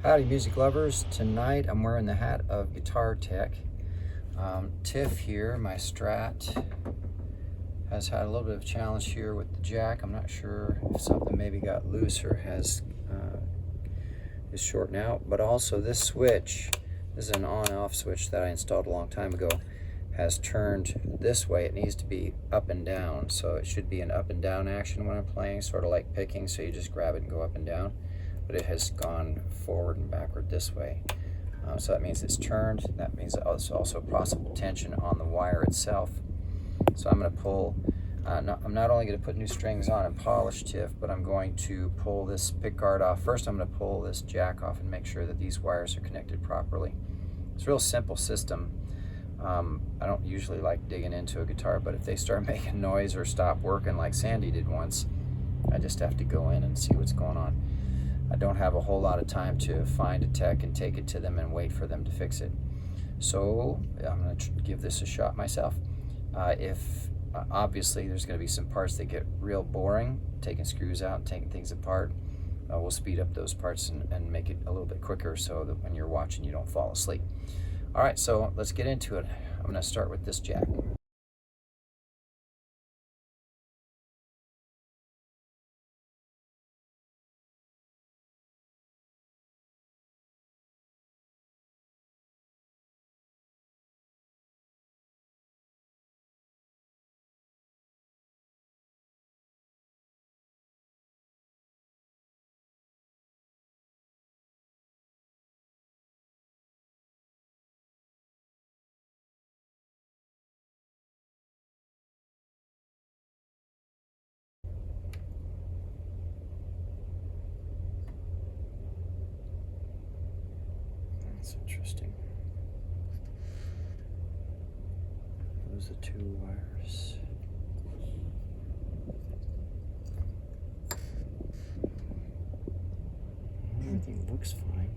Howdy music lovers. Tonight I'm wearing the hat of guitar tech. Tiff here, my Strat, has had a little bit of a challenge here with the jack. I'm not sure if something maybe got loose or is shorting out, but also this switch, this is an on-off switch that I installed a long time ago, has turned this way. It needs to be up and down, so it should be an up and down action when I'm playing, sort of like picking, so you just grab it and go up and down. But it has gone forward and backward this way. So that means it's turned. That means there's also possible tension on the wire itself. So I'm going to pull, I'm not only going to put new strings on and polish Tiff, but I'm going to pull this pick guard off. First I'm going to pull this jack off and make sure that these wires are connected properly. It's a real simple system. I don't usually like digging into a guitar, but if they start making noise or stop working like Sandy did once, I just have to go in and see what's going on. I don't have a whole lot of time to find a tech and take it to them and wait for them to fix it. So I'm going to give this a shot myself. Obviously there's going to be some parts that get real boring, taking screws out and taking things apart. We'll speed up those parts and make it a little bit quicker so that when you're watching you don't fall asleep. All right, so let's get into it. I'm going to start with this jack. That's interesting. Those are two wires. Everything looks fine.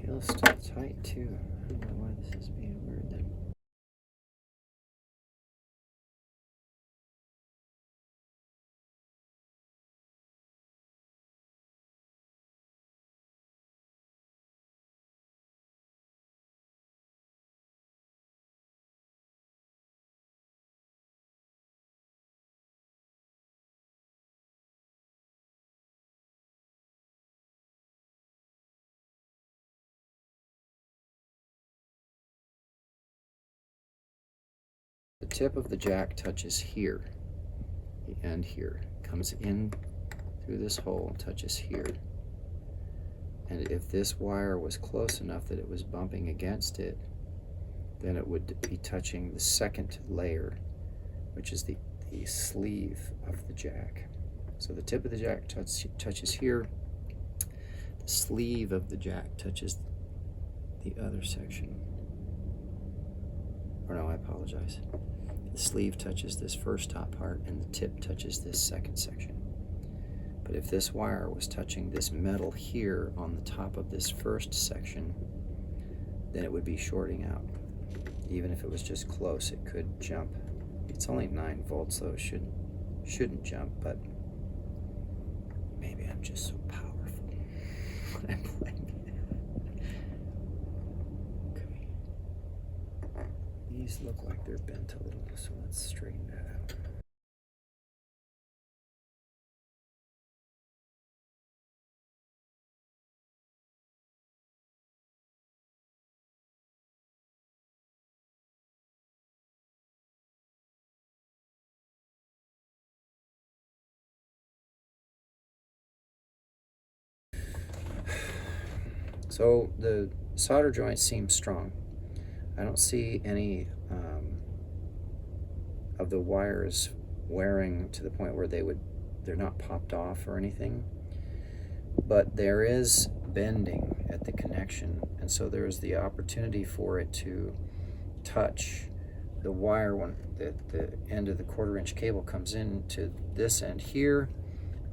Feels still tight too. I don't know why this is being weird then. The tip of the jack touches here, the end here, comes in through this hole and touches here. And if this wire was close enough that it was bumping against it, then it would be touching the second layer, which is the sleeve of the jack. So the tip of the jack touches here, the sleeve of the jack touches the other section. Or no, I apologize. The sleeve touches this first top part and the tip touches this second section. But if this wire was touching this metal here on the top of this first section, then it would be shorting out. Even if it was just close, it could jump. It's only 9 volts, so it shouldn't jump, but maybe I'm just so powerful when I'm playing. These look like they're bent a little, so let's straighten that out. So the solder joint seems strong. I don't see any of the wires wearing to the point where they're not popped off or anything, but there is bending at the connection, and so there's the opportunity for it to touch the wire when the end of the 1/4-inch cable comes in to this end here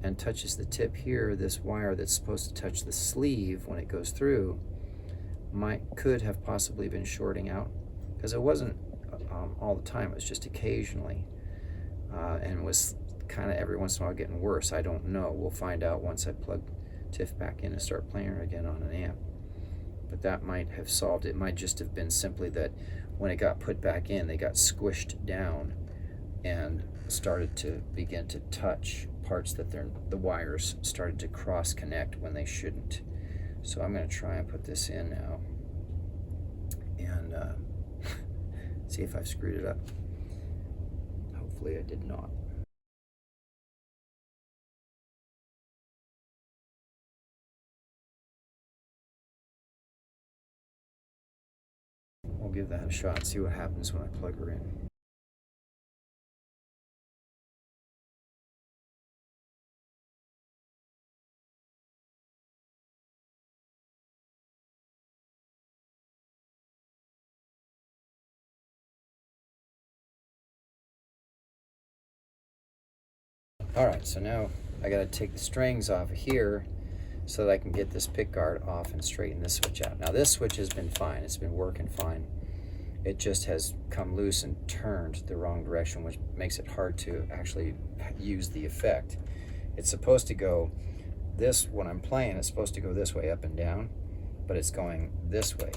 and touches the tip here. This wire that's supposed to touch the sleeve when it goes through could have possibly been shorting out, because it wasn't all the time, it was just occasionally, and was kind of every once in a while getting worse. I don't know. We'll find out once I plug Tiff back in and start playing her again on an amp. But that might have solved it. It might just have been simply that when it got put back in, they got squished down and started to begin to touch parts that the wires started to cross connect when they shouldn't. So I'm going to try and put this in now and see if I've screwed it up. Hopefully I did not. We'll give that a shot, see what happens when I plug her in. Alright, so now I gotta take the strings off of here so that I can get this pick guard off and straighten this switch out. Now this switch has been fine, it's been working fine. It just has come loose and turned the wrong direction, which makes it hard to actually use the effect. It's supposed to go this, when I'm playing, it's supposed to go this way up and down, but it's going this way.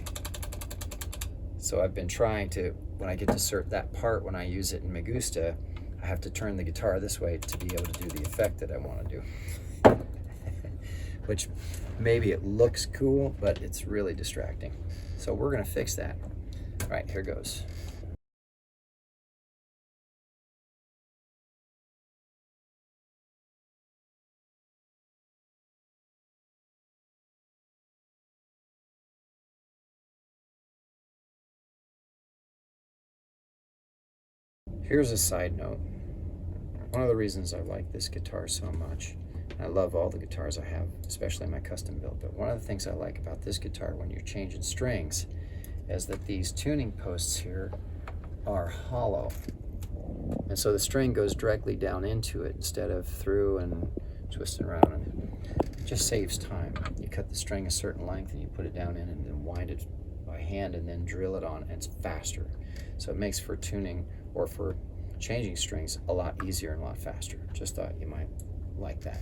So I've been trying to, when I get to that part, when I use it in Me Gusta, I have to turn the guitar this way to be able to do the effect that I want to do. Which maybe it looks cool, but it's really distracting. So we're gonna fix that. All right, here goes. Here's a side note. One of the reasons I like this guitar so much, I love all the guitars I have, especially my custom built, but one of the things I like about this guitar when you're changing strings is that these tuning posts here are hollow. And so the string goes directly down into it instead of through and twisting around, and it just saves time. You cut the string a certain length and you put it down in and then wind it by hand and then drill it on, and it's faster. So it makes for tuning or for changing strings a lot easier and a lot faster. Just thought you might like that.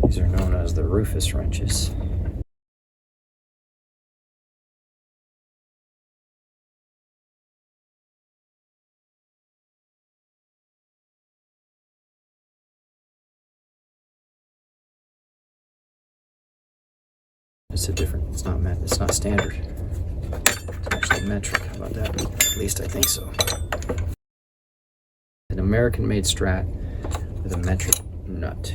These are known as the Rufus Wrenches. It's a different, it's not standard. It's actually metric, how about that? At least I think so. An American-made Strat with a metric nut.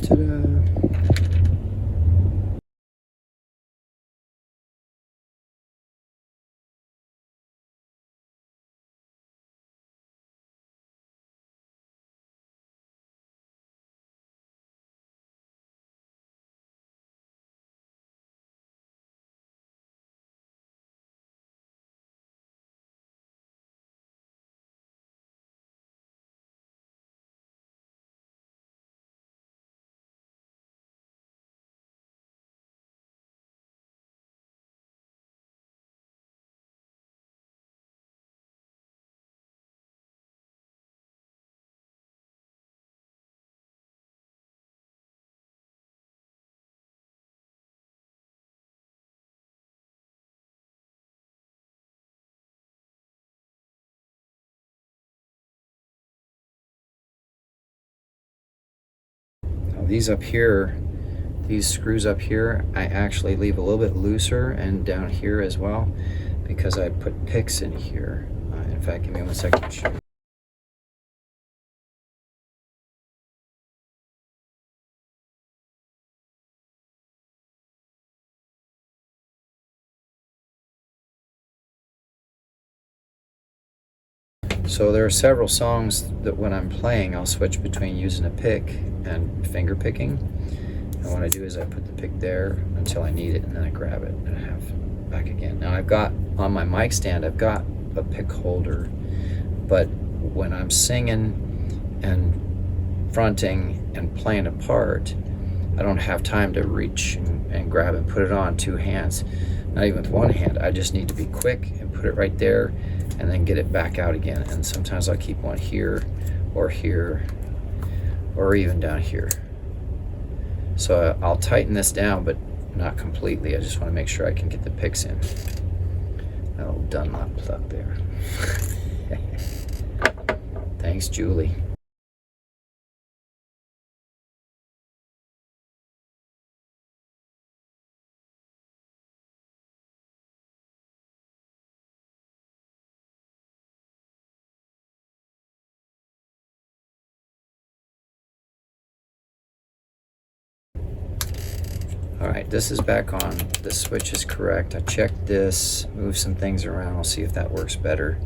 Ta-da! These up here, these screws up here, I actually leave a little bit looser, and down here as well, because I put picks in here. In fact, give me 1 second to show you. So there are several songs that when I'm playing, I'll switch between using a pick and finger picking. And what I do is I put the pick there until I need it, and then I grab it and I have back again. Now I've got, on my mic stand, I've got a pick holder, but when I'm singing and fronting and playing a part, I don't have time to reach and grab and put it on 2 hands. Not even with 1 hand. I just need to be quick and put it right there and then get it back out again. And sometimes I'll keep one here or even down here. So I'll tighten this down, but not completely. I just want to make sure I can get the picks in. That little Dunlop plug there. Thanks, Julie. All right, this is back on. The switch is correct. I checked this, moved some things around. We'll see if that works better.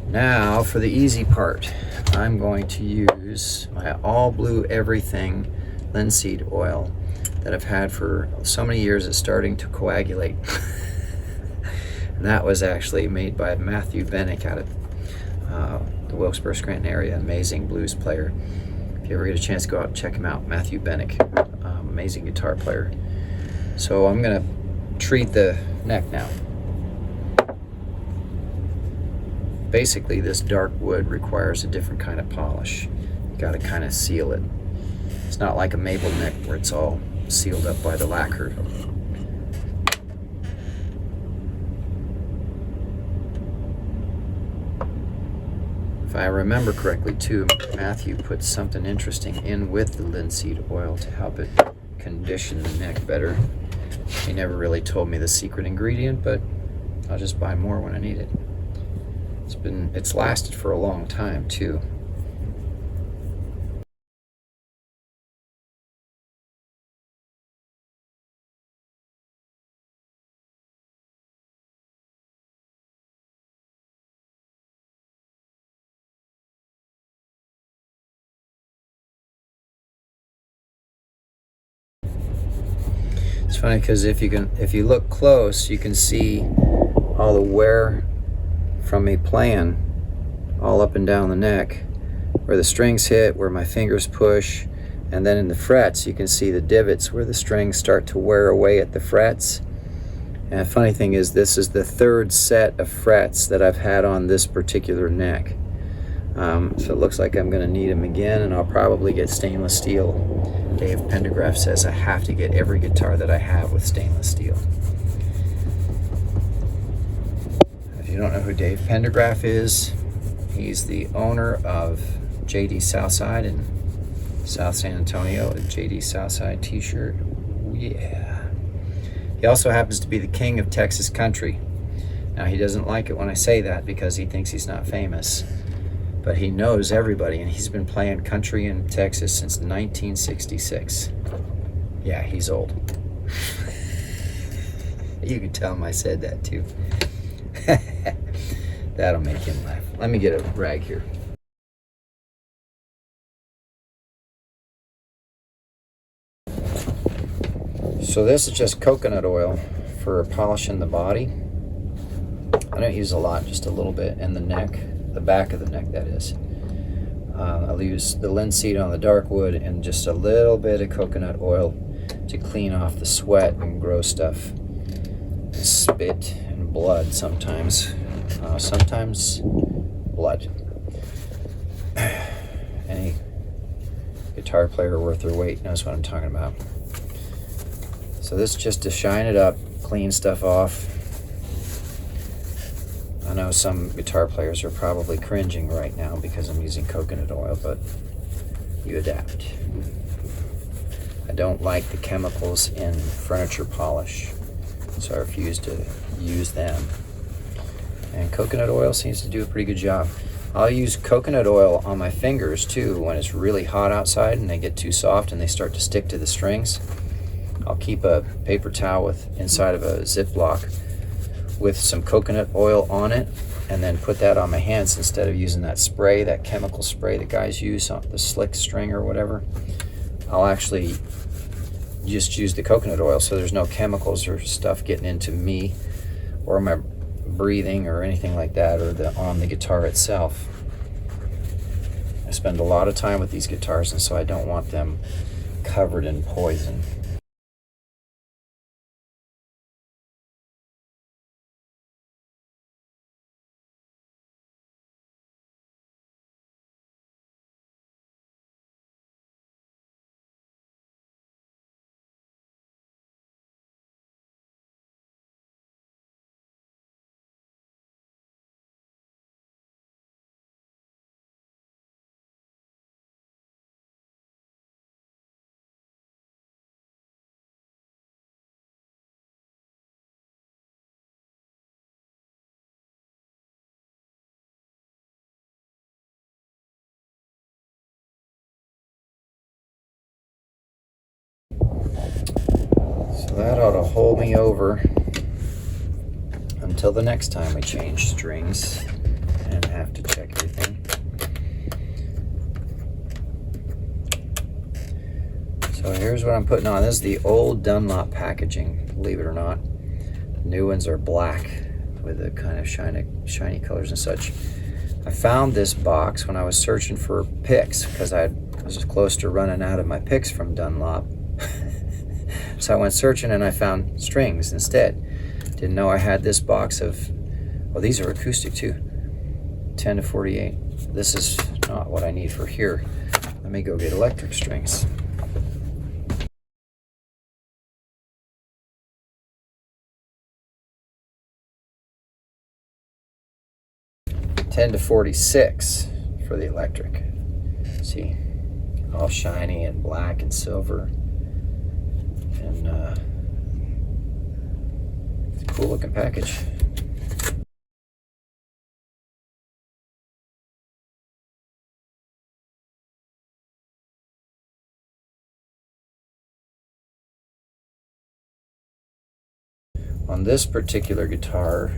Now for the easy part, I'm going to use my all blue everything linseed oil that I've had for so many years. It's starting to coagulate. And that was actually made by Matthew Bennick out of the Wilkesboro-Scranton area, amazing blues player. If you ever get a chance to go out and check him out, Matthew Bennick, amazing guitar player. So I'm gonna treat the neck now. Basically, this dark wood requires a different kind of polish. You gotta kind of seal it. It's not like a maple neck where it's all sealed up by the lacquer. If I remember correctly too, Matthew put something interesting in with the linseed oil to help it condition the neck better. He never really told me the secret ingredient, but I'll just buy more when I need it. It's lasted for a long time too. It's funny because if you look close, you can see all the wear from me playing all up and down the neck, where the strings hit, where my fingers push, and then in the frets you can see the divots where the strings start to wear away at the frets. And the funny thing is, this is the third set of frets that I've had on this particular neck. So it looks like I'm going to need them again, and I'll probably get stainless steel. Dave Pendergraft says I have to get every guitar that I have with stainless steel. If you don't know who Dave Pendergraft is, he's the owner of JD Southside in South San Antonio, a JD Southside t-shirt. Yeah. He also happens to be the king of Texas country. Now, he doesn't like it when I say that because he thinks he's not famous. But he knows everybody, and he's been playing country in Texas since 1966. Yeah, he's old. You can tell him I said that too. That'll make him laugh. Let me get a rag here. So this is just coconut oil for polishing the body. I don't use a lot, just a little bit in the neck. The back of the neck, that is. I'll use the linseed on the dark wood and just a little bit of coconut oil to clean off the sweat and gross stuff, spit and blood sometimes. Sometimes blood. Any guitar player worth their weight knows what I'm talking about. So this is just to shine it up, clean stuff off. I know some guitar players are probably cringing right now because I'm using coconut oil, but you adapt. I don't like the chemicals in furniture polish, so I refuse to use them. And coconut oil seems to do a pretty good job. I'll use coconut oil on my fingers too when it's really hot outside and they get too soft and they start to stick to the strings. I'll keep a paper towel inside of a Ziploc with some coconut oil on it, and then put that on my hands instead of using that spray, that chemical spray that guys use on the slick string or whatever. I'll actually just use the coconut oil so there's no chemicals or stuff getting into me or my breathing or anything like that, or on the guitar itself. I spend a lot of time with these guitars, and so I don't want them covered in poison. So that ought to hold me over until the next time we change strings and have to check everything. So here's what I'm putting on. This is the old Dunlop packaging, believe it or not. The new ones are black with the kind of shiny colors and such. I found this box when I was searching for picks because I was close to running out of my picks from Dunlop. So I went searching and I found strings instead. Didn't know I had this box of, well, these are acoustic too. 10 to 48. This is not what I need for here. Let me go get electric strings. $10 to 46 for the electric. See, all shiny and black and silver. And it's a cool looking package. On this particular guitar,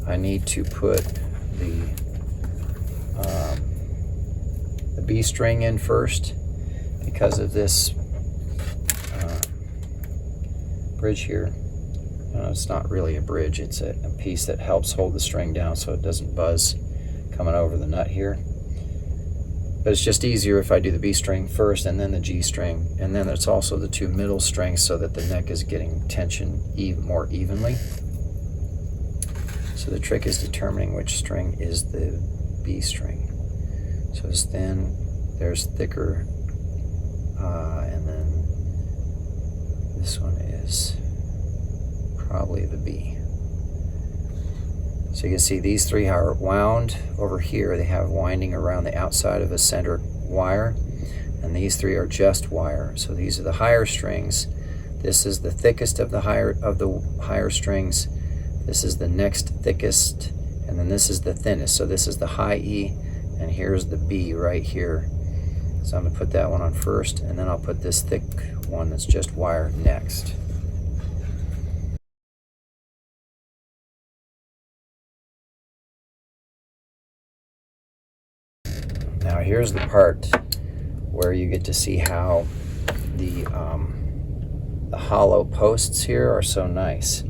I need to put the B string in first because of this bridge here. It's not really a bridge, it's a piece that helps hold the string down so it doesn't buzz coming over the nut here. But it's just easier if I do the B string first and then the G string, and then it's also the two middle strings so that the neck is getting tension more evenly. So the trick is determining which string is the B string. So it's thin, there's thicker, and then this one is probably the B. So you can see these three are wound over here. They have winding around the outside of a center wire, and these three are just wire. So these are the higher strings. This is the thickest of the higher strings. This is the next thickest, and then this is the thinnest. So this is the high E, and here's the B right here. So I'm gonna put that one on first, and then I'll put this thick one that's just wire next. Now here's the part where you get to see how the hollow posts here are so nice.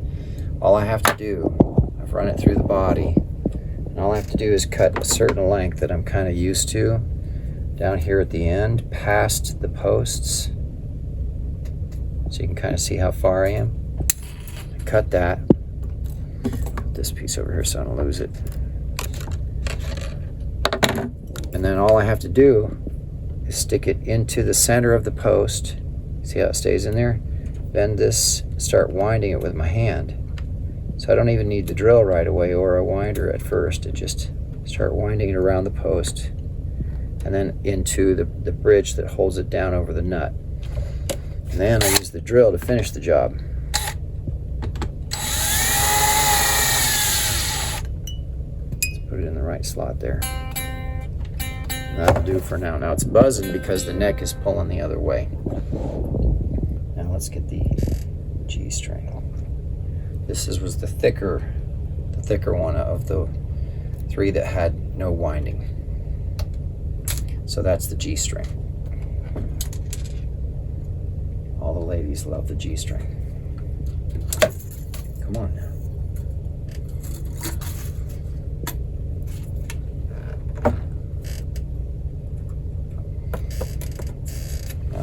All I have to do, I've run it through the body, and all I have to do is cut a certain length that I'm kind of used to down here at the end, past the posts, so you can kind of see how far I am. Cut that. Put this piece over here so I don't lose it. And then all I have to do is stick it into the center of the post. See how it stays in there? Bend this, start winding it with my hand. So I don't even need the drill right away or a winder at first. I just start winding it around the post and then into the bridge that holds it down over the nut. And then I use the drill to finish the job. Let's put it in the right slot there. That'll do for now. Now it's buzzing because the neck is pulling the other way. Now let's get the G string. This was the thicker one of the three that had no winding. So that's the G string. All the ladies love the G string. Come on now.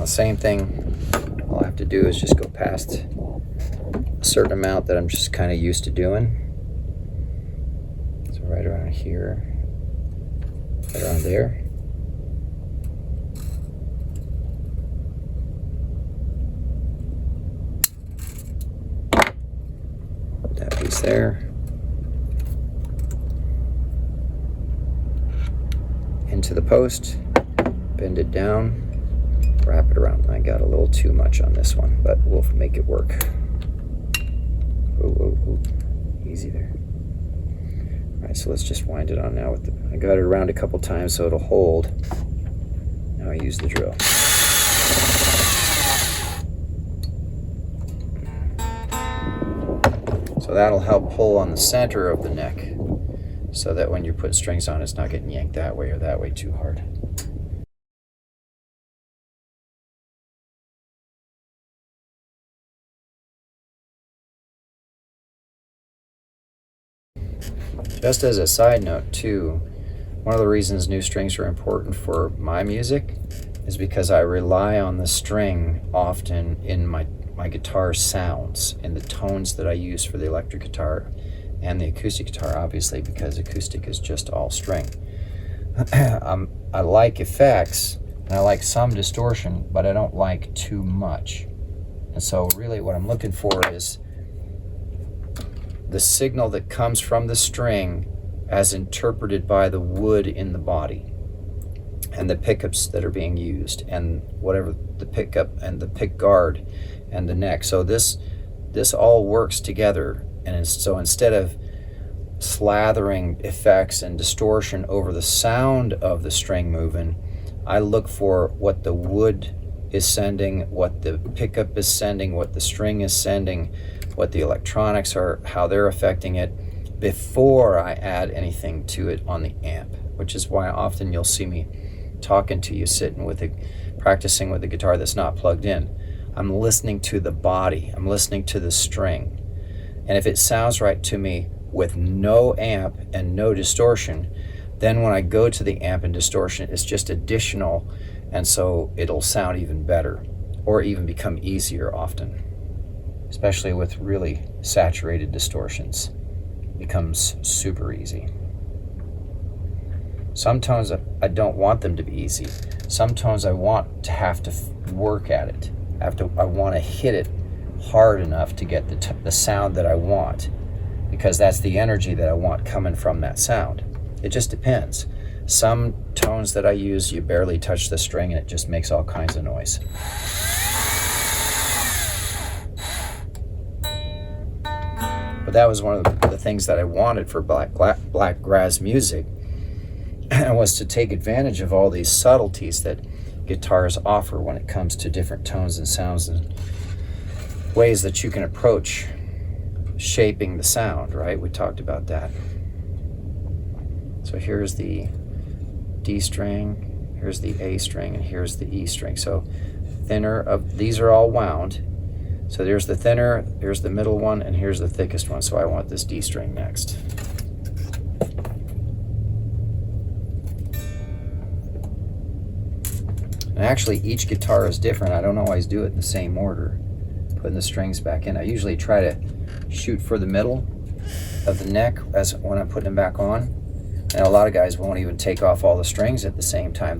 Same thing, all I have to do is just go past a certain amount that I'm just kind of used to doing. So right around here, right around there. That piece there. Into the post, bend it down. Wrap it around. I got a little too much on this one, but we'll make it work. Ooh. Easy there. All right, so let's just wind it on now. I got it around a couple times so it'll hold. Now I use the drill. So that'll help pull on the center of the neck so that when you put strings on, it's not getting yanked that way or that way too hard. Just as a side note too, one of the reasons new strings are important for my music is because I rely on the string often in my guitar sounds, in the tones that I use for the electric guitar and the acoustic guitar, obviously, because acoustic is just all string. I like effects and I like some distortion, but I don't like too much. And so really what I'm looking for is the signal that comes from the string as interpreted by the wood in the body and the pickups that are being used and whatever the pickup and the pick guard and the neck. So this all works together, and so instead of slathering effects and distortion over the sound of the string moving, I look for what the wood is sending, what the pickup is sending, what the string is sending, what the electronics are, how they're affecting it, before I add anything to it on the amp, which is why often you'll see me talking to you, sitting with practicing with a guitar that's not plugged in. I'm listening to the body, I'm listening to the string. And if it sounds right to me with no amp and no distortion, then when I go to the amp and distortion, it's just additional, and so it'll sound even better, or even become easier often, especially with really saturated distortions. It becomes super easy. Some tones I don't want them to be easy. Some tones I want to have to work at it. I want to hit it hard enough to get the sound that I want, because that's the energy that I want coming from that sound. It just depends. Some tones that I use, you barely touch the string and it just makes all kinds of noise. But that was one of the things that I wanted for Blakgraz music, was to take advantage of all these subtleties that guitars offer when it comes to different tones and sounds and ways that you can approach shaping the sound, right? We talked about that. So here's the D string, here's the A string, and here's the E string. So thinner of these are all wound. So there's the thinner, here's the middle one, and here's the thickest one. So I want this D string next. And actually each guitar is different. I don't always do it in the same order, putting the strings back in. I usually try to shoot for the middle of the neck as when I'm putting them back on. And a lot of guys won't even take off all the strings at the same time.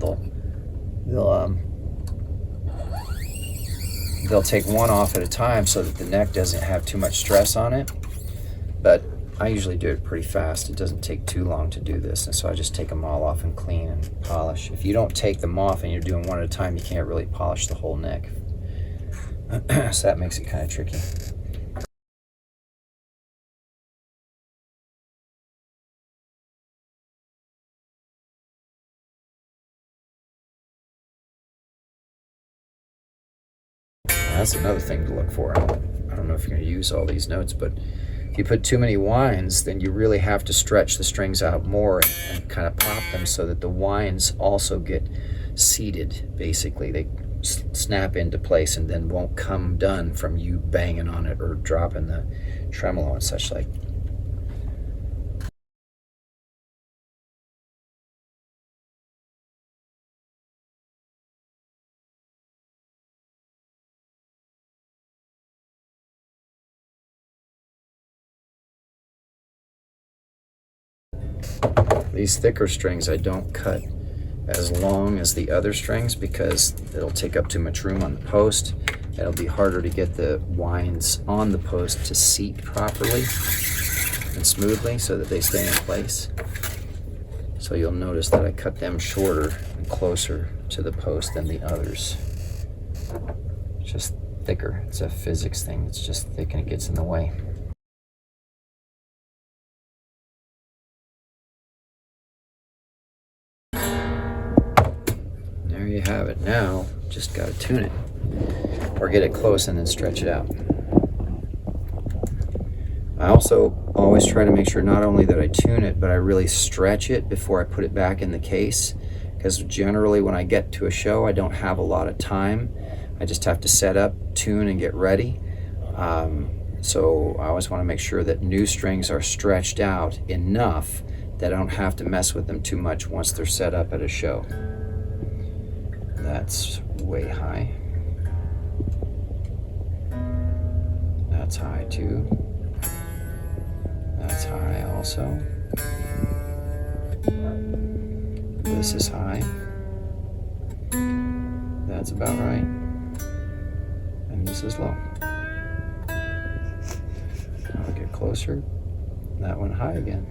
They'll take one off at a time so that the neck doesn't have too much stress on it. But I usually do it pretty fast. It doesn't take too long to do this, and so I just take them all off and clean and polish. If you don't take them off and you're doing one at a time, you can't really polish the whole neck. So that makes it kind of tricky. That's another thing to look for. I don't know if you're going to use all these notes, but if you put too many whines, then you really have to stretch the strings out more and kind of pop them so that the whines also get seated, basically. They snap into place and then won't come done from you banging on it or dropping the tremolo and such like. These thicker strings I don't cut as long as the other strings because it'll take up too much room on the post. It'll be harder to get the whines on the post to seat properly and smoothly so that they stay in place. So you'll notice that I cut them shorter and closer to the post than the others. It's just thicker. It's a physics thing. It's just thick and it gets in the way. There you have it. Now, just got to tune it or get it close and then stretch it out. I also always try to make sure not only that I tune it, but I really stretch it before I put it back in the case, because generally when I get to a show, I don't have a lot of time. I just have to set up, tune, and get ready. So I always want to make sure that new strings are stretched out enough that I don't have to mess with them too much once they're set up at a show. That's way high. That's high too. That's high also. This is high. That's about right. And this is low. I'll get closer. That one high again.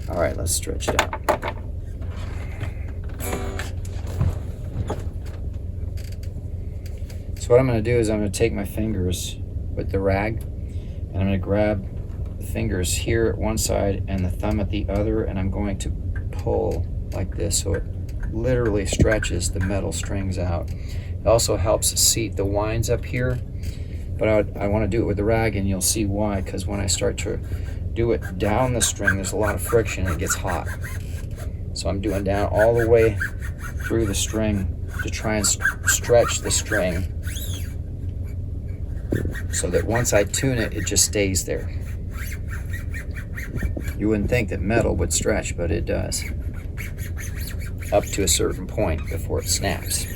All right, let's stretch it out. So what I'm going to do is I'm going to take my fingers with the rag and I'm going to grab the fingers here at one side and the thumb at the other, and I'm going to pull like this so it literally stretches the metal strings out. It also helps seat the winds up here, but I want to do it with the rag, and you'll see why, because when I start to do it down the string, there's a lot of friction and it gets hot. So I'm doing down all the way through the string to try and stretch the string so that once I tune it, it just stays there. You wouldn't think that metal would stretch, but it does, up to a certain point before it snaps.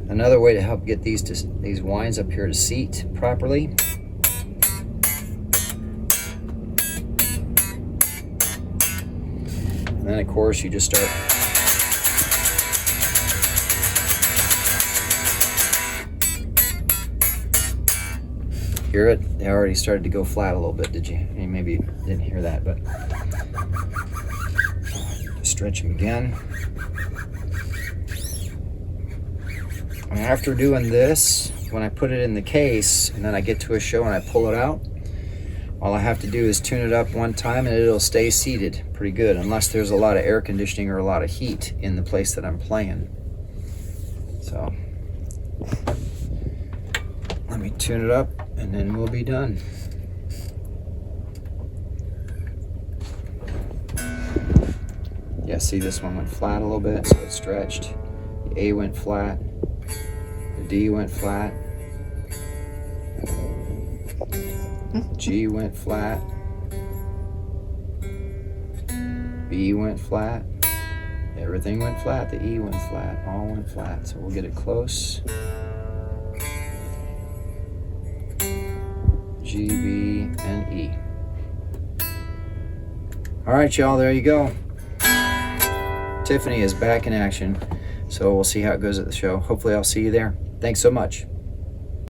Another way to help get these winds up here to seat properly, and then of course you just start hear it. They already started to go flat a little bit. Did you? You maybe didn't hear that, but stretch them again. And after doing this, when I put it in the case and then I get to a show and I pull it out, all I have to do is tune it up one time and it'll stay seated pretty good, unless there's a lot of air conditioning or a lot of heat in the place that I'm playing. So let me tune it up and then we'll be done. Yeah, see, this one went flat a little bit, so it stretched. The A went flat. The D went flat. G went flat. B went flat. Everything went flat. The E went flat. All went flat. So we'll get it close. G, B, and E. All right, y'all, there you go. Tiffany is back in action. So we'll see how it goes at the show. Hopefully I'll see you there. Thanks so much.